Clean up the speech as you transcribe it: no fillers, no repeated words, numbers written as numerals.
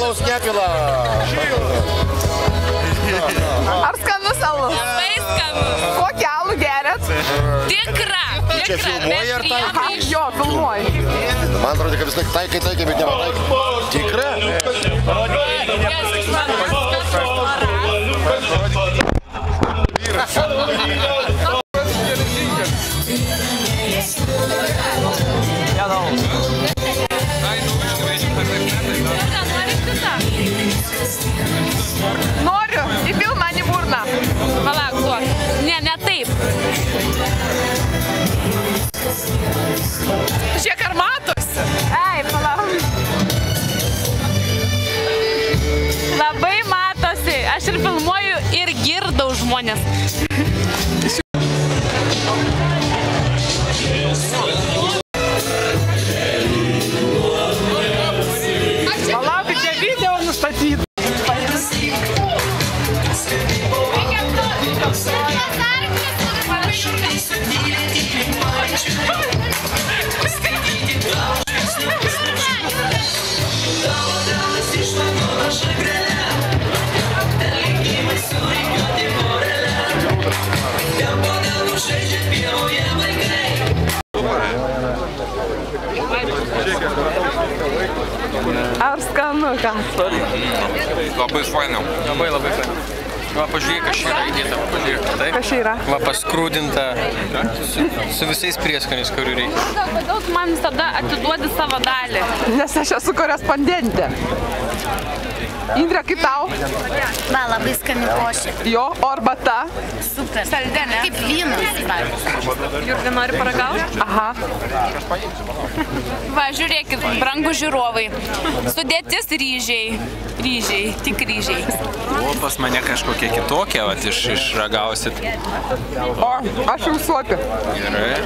alaus nepila. Ar skanus alus? Labai skanus. Kokį alų geriat? Tikra. Čia filmuoji ar tai? Aha, jo, filmuoji. Man atrodo, kad vis laik taikai, bet nepataikai. Tikra? Noriu, įpil man į burną. Palauk, duok. Ne taip. Žiek ar matosi? Ei, palauk. Labai matosi. Aš ir filmuoju ir girdau žmonės. Palaukit, čia video nustatyti. Ar skanu, ką? Labai fainau. Labai fainau. Va, pažiūrėk, kas čia yra įdėta. Kas čia yra? Va, paskrūdinta su visais prieskoniais, kurių reikia. Kodėl tu man visada atiduodi savo dalį? Nes aš esu korespondentė. Indrė, kaip tau? Va, labai skani košė. Jo, o arbata? Super. Saldėnė. Kaip vynas. Jurga, nori paragauti? Aha. Va, žiūrėkit, brangų žiūrovai. Sudėtis ryžiai. Ryžiai, tik ryžiai. O pas mane kažkokie kitokie, vat išragausit. O, aš jau suopiu. Gerai.